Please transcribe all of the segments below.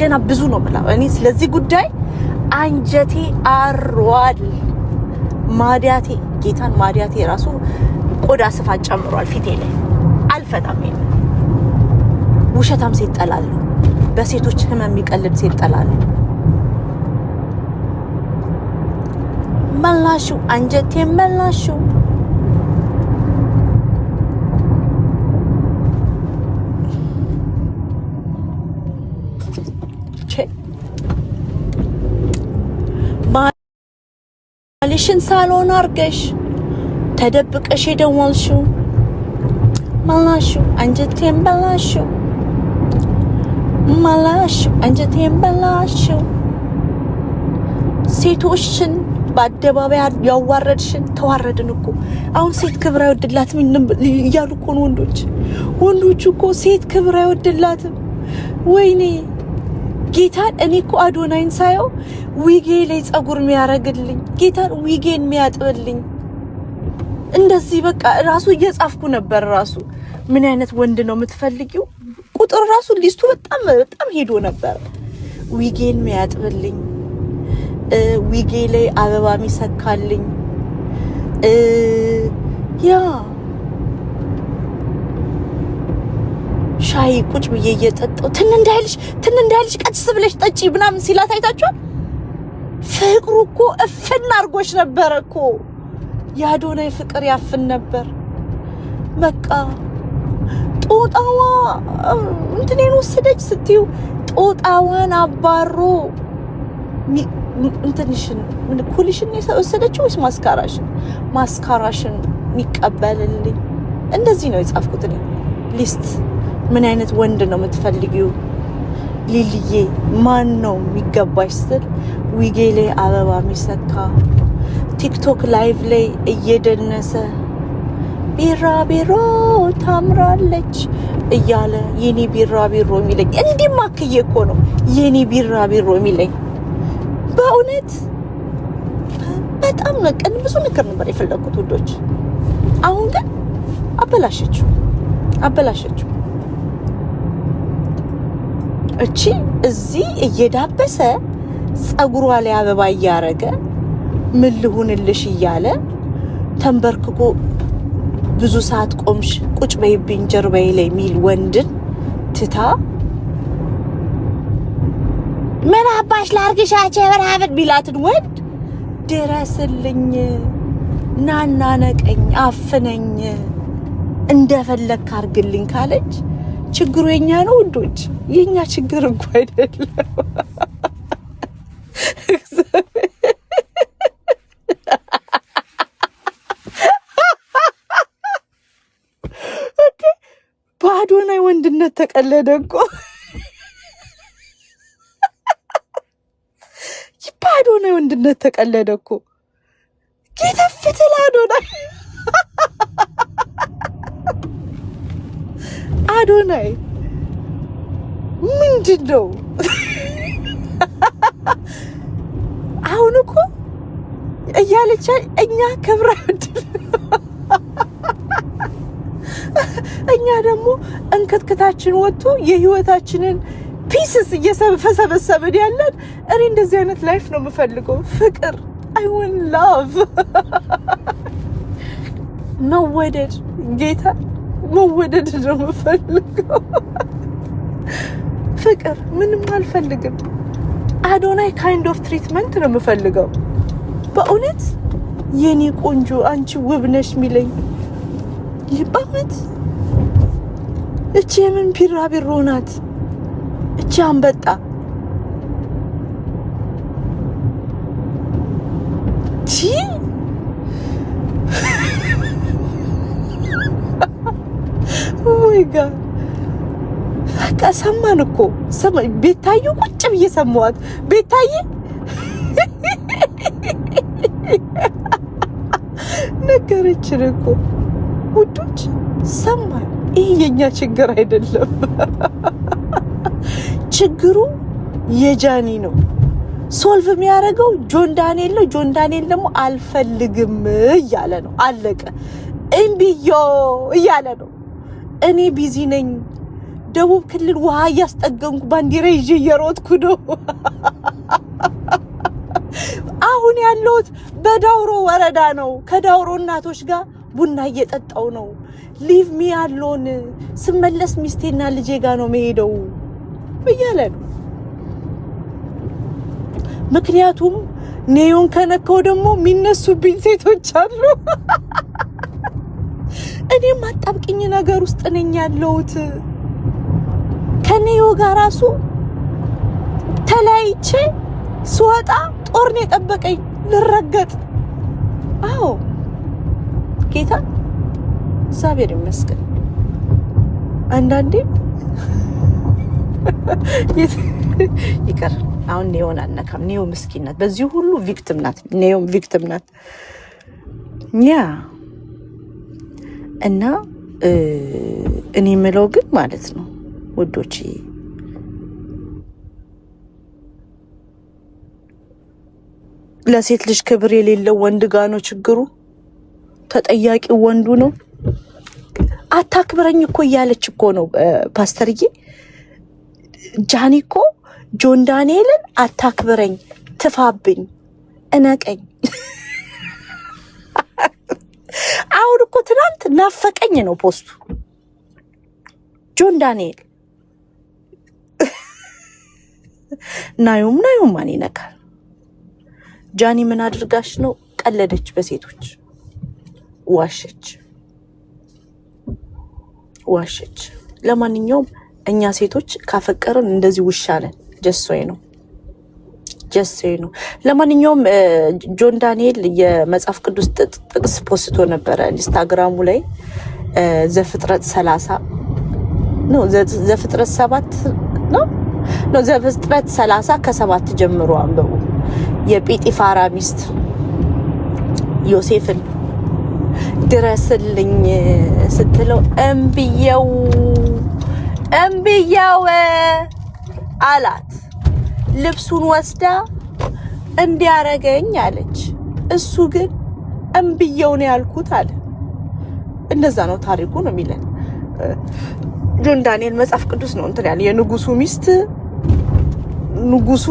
ገና ብዙ ነው ብላ እኔ ስለዚህ ጉዳይ አንጀቴ አሯል ማዲያቴ ጌታን ማዲያቴ ራሱ ቆዳ ስፋት ጨምሯል ፊቴ ላይ አልፈታም ይሄ ውሸታም ሴት ጠላሉ በሴቶች ህመም የሚቀልድ ሴት ጠላሉ መላሹ አንጀቴ መላሹ ማለሽን ሳሎን አርገሽ ተደብቀሽ የደወልሽው መላሹ አንጀቴን በላሽው መላሹ አንጀቴን በላሽው ሴቶችን በአደባባይ ያዋረድሽን ተዋረድን እኮ አሁን ሴት ክብር አይወድላትም እያሉ እኮ ነው ወንዶች እኮ ሴት ክብር አይወድላትም ወይኔ ጌታን እኔ እኮ አዶናይን ሳየው ዊጌ ላይ ጸጉር የሚያረግልኝ ጌታን ዊጌን የሚያጥብልኝ እንደዚህ በቃ ራሱ እየጻፍኩ ነበር ራሱ ምን አይነት ወንድ ነው የምትፈልጊው ቁጥር ራሱ ሊስቱ በጣም ሄዶ ነበር ዊጌን የሚያጥብልኝ ዊጌ ላይ አበባ የሚሰካልኝ ያ ሻይ ቁጭ ብዬ እየጠጣው ትን እንዳይልሽ ቀጥስ ብለሽ ጠጪ ምናምን ሲላት አይታችኋል ፍቅሩ እኮ እፍና አርጎሽ ነበር እኮ ያዶናይ ፍቅር ያፍን ነበር በቃ ጦጣዋ እንትኔን ወሰደች ስትዩ ጦጣዋን አባሮ እንትንሽን ምን ኩልሽን የወሰደችው ወይስ ማስካራሽን የሚቀበልልኝ እንደዚህ ነው የጻፍኩት ሊስት ምን አይነት ወንድ ነው የምትፈልጊው ሊሊዬ ማን ነው የሚገባሽ ስል ዊጌ ላይ አበባ የሚሰካ ቲክቶክ ላይቭ ላይ እየደነሰ ቢራቢሮ ታምራለች እያለ የኔ ቢራቢሮ የሚለኝ እንዲማክዬ እኮ ነው የኔ ቢራቢሮ የሚለኝ በእውነት በጣም ነቀን ብዙ ነገር ነበር የፈለኩት ውዶች አሁን ግን አበላሸችው እቺ እዚህ እየዳበሰ ጸጉሯ ላይ አበባ ያረገ ምን ልሁንልሽ እያለ ተንበርክኮ ብዙ ሰዓት ቆምሽ ቁጭ በይብኝ ጀርባዬ ላይ ሚል ወንድን ትታ ምን አባሽ ላርግሻቸ በረሃብን ቢላትን ወንድ ድረስልኝ ናና ነቀኝ አፍነኝ እንደፈለክ አርግልኝ ካለች ችግሩ የኛ ነው ውዶች የኛ ችግር እንኳን አይደለም በአዶናይ ወንድነት ተቀለደ እኮ በአዶናይ ወንድነት ተቀለደ እኮ ጌታፍትል አዶናይ ምንድነው አሁን እኮ እያለች እኛ ክብር አይወድል እኛ ደግሞ እንከትከታችን ወጥቶ የህይወታችንን ፒስስ እየሰበሰበን ያለን እኔ እንደዚህ አይነት ላይፍ ነው የምፈልገው ፍቅር I want love መወደድ ጌታ መወደድ ነው የምፈልገው ፍቅር ምንም አልፈልግም አዶናይ kind of treatment ነው የምፈልገው በእውነት የኔ ቆንጆ አንቺ ውብ ነሽ ሚለኝ ይባውት እቺ ምን ቢራቢሮ ናት እቺ አንበጣ ወይ ጋር ሰማን እኮ ቤታዩ ቁጭ ብዬ ሰማዋት ቤታዬ ነገረችን እኮ ውዶች ሰማን ይሄ የኛ ችግር አይደለም ችግሩ የጃኒ ነው ሶልቭ የሚያደርገው ጆን ዳንኤል ነው ጆን ዳንኤል ደግሞ አልፈልግም እያለ ነው አለቀ እምቢዮ እያለ ነው እኔ ቢዚ ነኝ ደቡብ ክልል ውሃ ያስጠገንኩ ባንዲራ ይዤ እየሮጥኩ ነው። አሁን ያለሁት በዳውሮ ወረዳ ነው። ከዳውሮ እናቶች ጋር ቡና እየጠጣው ነው። ሊቭ ሚ አሎን ስመለስ ሚስቴና ልጄ ጋር ነው መሄደው ብያለ ነው። ምክንያቱም ኔዮን ከነካው ደግሞ የሚነሱብኝ ሴቶች አሉ። እኔም አጣብቂኝ ነገር ውስጥ ነኝ ያለሁት። ከኔዮ ጋር ራሱ ተለያይቼ ስወጣ ጦርን የጠበቀኝ ልረገጥ። አዎ ጌታ እግዚአብሔር ይመስገን። አንዳንዴ ይቀር አሁን ኔዮን አነካም። ኔዮ ምስኪን ናት። በዚህ ሁሉ ቪክቲም ናት። ኔዮም ቪክቲም ናት። ያ እና እኔ የምለው ግን ማለት ነው ውዶቼ ለሴት ልጅ ክብር የሌለው ወንድ ጋር ነው ችግሩ። ተጠያቂው ወንዱ ነው። አታክብረኝ እኮ እያለች እኮ ነው ፓስተርዬ ጃኒ እኮ ጆን ዳንኤልን አታክብረኝ፣ ትፋብኝ፣ እነቀኝ። አሁን እኮ ትናንት ናፈቀኝ ነው ፖስቱ። ጆን ዳንኤል ናዩም ማን ይነካል? ጃኒ ምን አድርጋሽ ነው? ቀለደች በሴቶች ዋሸች። ለማንኛውም እኛ ሴቶች ካፈቀርን እንደዚህ ውሻ ነን። ጀሶይ ነው። ለማንኛውም ጆን ዳንኤል የመጽሐፍ ቅዱስ ጥቅስ ፖስቶ ነበረ ኢንስታግራሙ ላይ ዘፍጥረት 30 ነው ዘፍጥረት 7 ነው ዘፍጥረት 30 ከ7 ጀምሮ አንብቡ። የጲጢፋራ ሚስት ዮሴፍን ድረስልኝ ስትለው እምብየው አላት። ልብሱን ወስዳ እንዲያረገኝ አለች። እሱ ግን እምብየው ነው ያልኩት አለ። እንደዛ ነው ታሪኩ ነው የሚለን ጆን ዳንኤል መጽሐፍ ቅዱስ ነው እንትን ያለ። የንጉሱ ሚስት ንጉሱ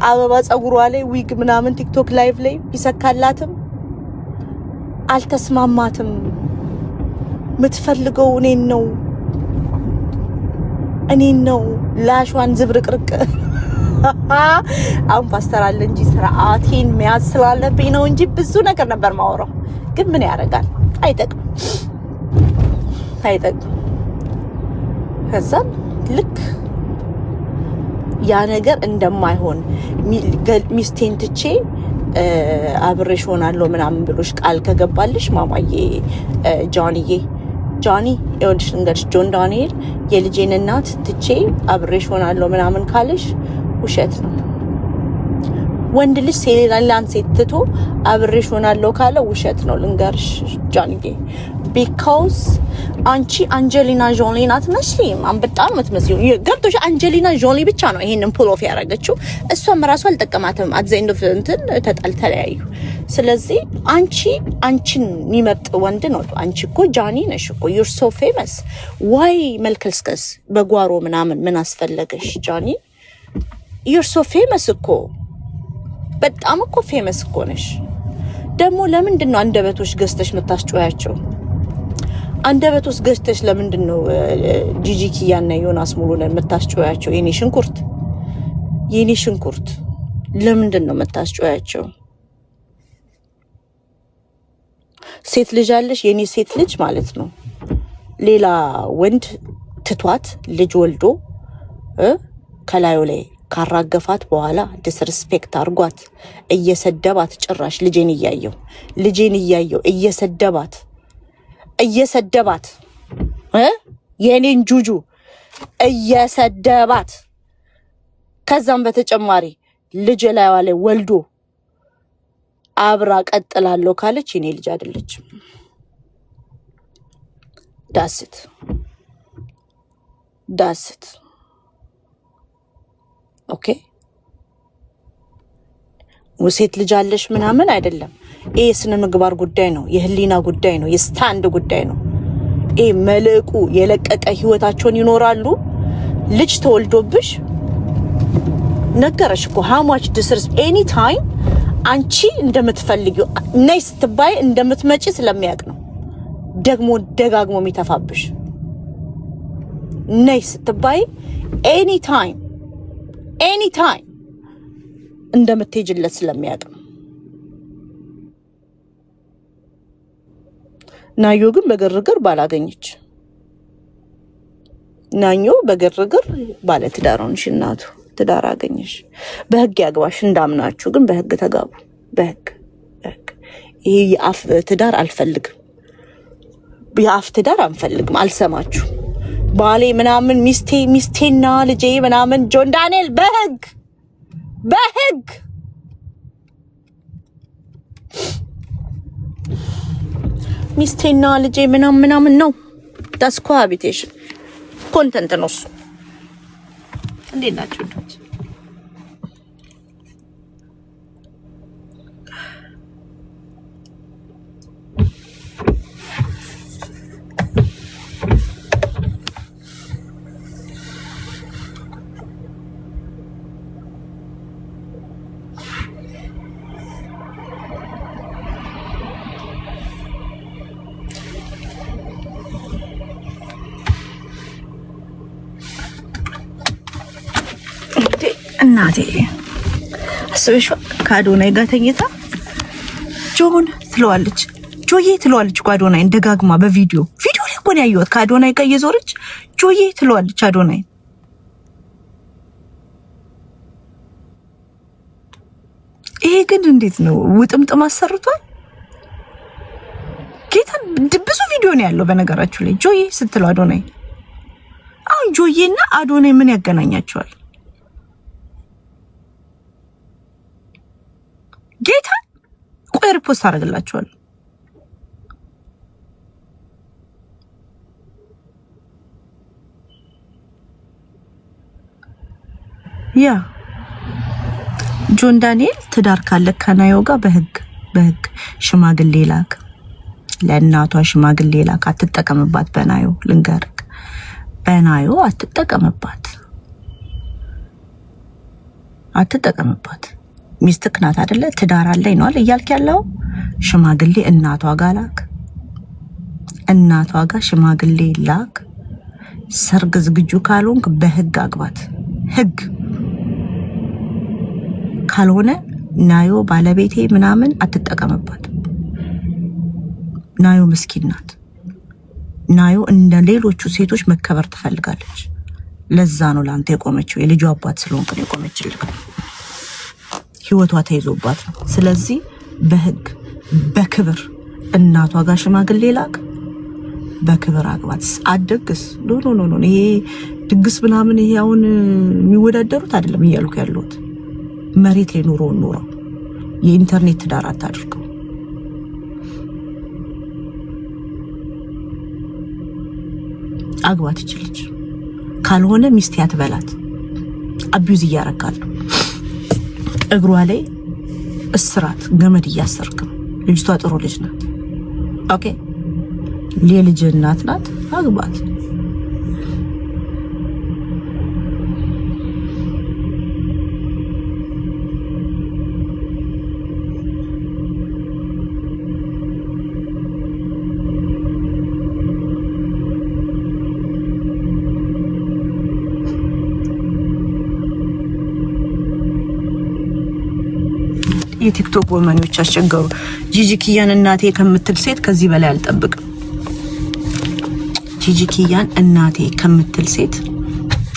አበባ ጸጉሯ ላይ ዊግ ምናምን ቲክቶክ ላይቭ ላይ ቢሰካላትም አልተስማማትም። የምትፈልገው እኔን ነው ላሿን ዝብርቅርቅ። አሁን ፓስተር አለ እንጂ ስርዓቴን መያዝ ስላለብኝ ነው እንጂ ብዙ ነገር ነበር ማወራው። ግን ምን ያደርጋል? አይጠቅም። ከዛ ልክ ያ ነገር እንደማይሆን ሚስቴን ትቼ አብሬሽ ሆናለሁ ምናምን ብሎሽ ቃል ከገባልሽ ማማዬ ጃኒ ይኸውልሽ እንግዲህ ጆን ዳንኤል የልጄን እናት ትቼ አብሬሽ ሆናለሁ ምናምን ካለሽ ውሸት ነው። ወንድ ልጅ ሴላላን ሴት ትቶ አብሬሽ ሆናለሁ ካለ ውሸት ነው። ልንገርሽ ጃኒዬ ቢካውስ አንቺ አንጀሊና ጆሊ ናት መስሊም በጣም የምትመስለው ገብቶሽ። አንጀሊና ጆሊ ብቻ ነው ይሄንን ፑል ኦፍ ያደረገችው። እሷም ራሷ አልጠቀማትም። አዘይንዶ እንትን ተለያዩ። ስለዚህ አንቺን የሚመርጥ ወንድ ነው። አንቺ እኮ ጃኒ ነሽ እኮ ዩር ሶ ፌመስ ዋይ መልከልስከስ በጓሮ ምናምን ምን አስፈለገሽ ጃኒ? ዩር ሶ ፌመስ እኮ በጣም እኮ ፌመስ እኮ ነሽ። ደግሞ ለምንድን ነው አንደበቶች ገዝተሽ የምታስጮያቸው? አንደበቶች ገዝተሽ ለምንድን ነው ጂጂ ኪያና ዮናስ ሙሉነን የምታስጮያቸው? የኔ ሽንኩርት ለምንድን ነው የምታስጮያቸው? ሴት ልጅ አለሽ፣ የኔ ሴት ልጅ ማለት ነው። ሌላ ወንድ ትቷት ልጅ ወልዶ ከላዩ ላይ ካራገፋት በኋላ ዲስሪስፔክት አርጓት እየሰደባት ጭራሽ ልጄን እያየው እየሰደባት የኔን ጁጁ እየሰደባት ከዛም በተጨማሪ ልጅ ላይዋ ላይ ወልዶ አብራ ቀጥላለሁ ካለች የኔ ልጅ አይደለችም። ዳስት ኦኬ። ወሴት ልጅ አለሽ ምናምን አይደለም። ይሄ ስነ ምግባር ጉዳይ ነው፣ የህሊና ጉዳይ ነው፣ የስታንድ ጉዳይ ነው። መልቁ የለቀቀ ህይወታቸውን ይኖራሉ ልጅ ተወልዶብሽ ነገረሽ እኮ how much deserves any time አንቺ እንደምትፈልጊው ነይ ስትባይ እንደምትመጪ ስለሚያውቅ ነው ደግሞ ደጋግሞ የሚተፋብሽ ነይ ስትባይ any time እንደምትሄጂለት ስለሚያውቅ ነው ናዮ ግን በግርግር ባላገኘች ናዮ በግርግር ባለ ትዳሩንሽ እናቱ ትዳር አገኘሽ በህግ ያግባሽ እንዳምናችሁ ግን በህግ ተጋቡ በህግ ይሄ የአፍ ትዳር አልፈልግም የአፍ ትዳር አንፈልግም አልሰማችሁ ባሌ ምናምን ሚስቴና ልጄ ምናምን ጆን ዳንኤል በህግ ሚስቴና ልጄ ምናምን ነው that's cohabitation ኮንተንት ነው እሱ እንዴት ናችሁ ልጆች እናቴ አስበሽ ካዶናይ ጋር ተኝታ ጆን ትለዋለች ጆዬ ትለዋለች ካዶናይ እንደጋግማ በቪዲዮ ላይ እኮ ነው ያየሁት ካዶናይ ጋር እየዞረች ጆዬ ትለዋለች አዶናይ ይሄ ግን እንዴት ነው ውጥምጥም አሰርቷል ጌታ ብዙ ቪዲዮ ነው ያለው በነገራችሁ ላይ ጆዬ ስትለው አዶናይ አሁን ጆዬና አዶናይ ምን ያገናኛቸዋል ጌታ ቆየር ፖስት አደርግላችኋለሁ ያ ጆን ዳንኤል ትዳር ካለ ከናዮ ጋር በህግ ሽማግሌ ላክ ለእናቷ ሽማግሌ ላክ አትጠቀምባት በናዮ ልንገርክ በናዮ አትጠቀምባት ሚስትክ ናት አይደለ ትዳር አለኝ ነው አይደል እያልክ ያለው ሽማግሌ እናቷ ጋር ሽማግሌ ላክ ሰርግ ዝግጁ ካልሆንክ በህግ አግባት ህግ ካልሆነ ናዮ ባለቤቴ ምናምን አትጠቀምባት ናዮ ምስኪን ናት ናዮ እንደ ሌሎቹ ሴቶች መከበር ትፈልጋለች ለዛ ነው ላንተ የቆመችው የልጇ አባት ስለሆንክ ነው የቆመችልክ ህይወቷ ተይዞባት ነው ስለዚህ በህግ በክብር እናቷ ጋር ሽማግሌ ላክ በክብር አግባት አደግስ ኖ ይሄ ድግስ ምናምን ይሄ አሁን የሚወዳደሩት አይደለም እያልኩ ያለሁት መሬት ላይ ኑሮ የኢንተርኔት ትዳር አታድርገው አግባት ይችላል ካልሆነ ሚስት ያትበላት አቢዩዝ እያረካል እግሯ ላይ እስራት ገመድ እያሰርክ ልጅቷ ጥሩ ልጅ ናት ኦኬ ለልጅ እናት ናት አግባት የቲክቶክ ወመኖች አስቸገሩ ጂጂኪያን እናቴ ከምትል ሴት ከዚህ በላይ አልጠብቅም ጂጂኪያን እናቴ ከምትል ሴት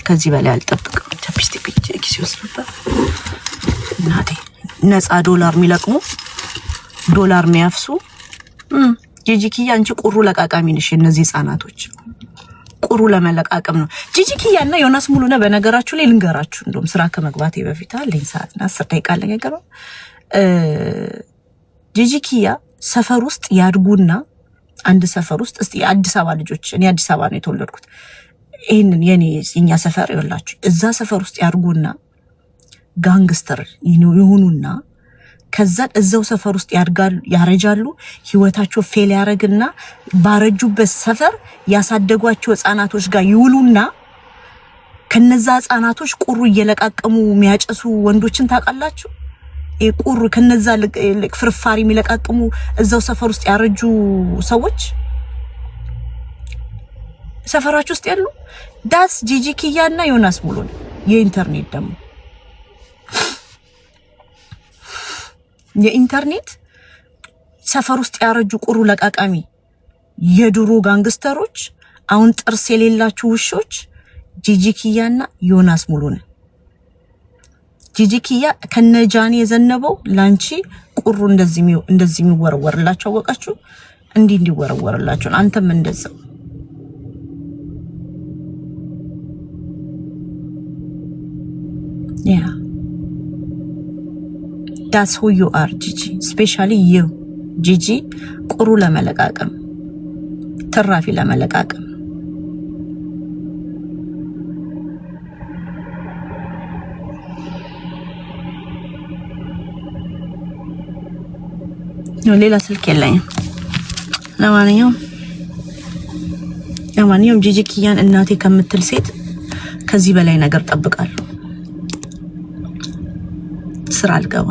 ከዚህ በላይ አልጠብቅም ቻፕስቲክ ኪሲውስ ነበር እናቴ ነፃ ዶላር የሚለቅሙ ዶላር የሚያፍሱ ጂጂኪያ አንቺ ቁሩ ለቃቃሚ ነሽ እነዚህ ህፃናቶች ቁሩ ለመለቃቀም ነው ጂጂኪያና ዮናስ ሙሉነ በነገራችሁ ላይ ልንገራችሁ እንደውም ስራ ከመግባቴ በፊት አለኝ ሰዓትና 10 ደቂቃ ለገገረው ጂጂኪያ ሰፈር ውስጥ ያድጉና አንድ ሰፈር ውስጥ እስቲ አዲስ አበባ ልጆች እኔ አዲስ አበባ ነው የተወለድኩት ይሄንን የኛ ሰፈር ይወላችሁ እዛ ሰፈር ውስጥ ያድጉና ጋንግስተር ይሁኑና ከዛን እዛው ሰፈር ውስጥ ያረጃሉ ህይወታቸው ፌል ያረግና ባረጁበት ሰፈር ያሳደጓቸው ህፃናቶች ጋር ይውሉና ከነዛ ህፃናቶች ቁሩ እየለቃቀሙ የሚያጨሱ ወንዶችን ታውቃላችሁ ቁሩ ከነዛ ፍርፋሪ የሚለቃቀሙ እዛው ሰፈር ውስጥ ያረጁ ሰዎች ሰፈራችሁ ውስጥ ያሉ ዳስ ጂጂ ኪያና ዮናስ ሙሉን የኢንተርኔት ደግሞ የኢንተርኔት ሰፈር ውስጥ ያረጁ ቁሩ ለቃቃሚ የድሮ ጋንግስተሮች አሁን ጥርስ የሌላችሁ ውሾች ጂጂ ኪያና ዮናስ ሙሉን ጂጂ ኪያ ከነጃኒ የዘነበው ላንቺ ቁሩ እንደዚህ የሚወረወርላችሁ ወቃችሁ እንዲወረወርላችሁ አንተም እንደዛው yeah that's who you are Gigi especially you Gigi ቁሩ ለመለቃቀም ተራፊ ለመለቃቀም ሌላ ስልክ የለኝም ለማንኛውም ጂጂ ኪያን እናቴ ከምትል ሴት ከዚህ በላይ ነገር ጠብቃለሁ ስራ አልገባ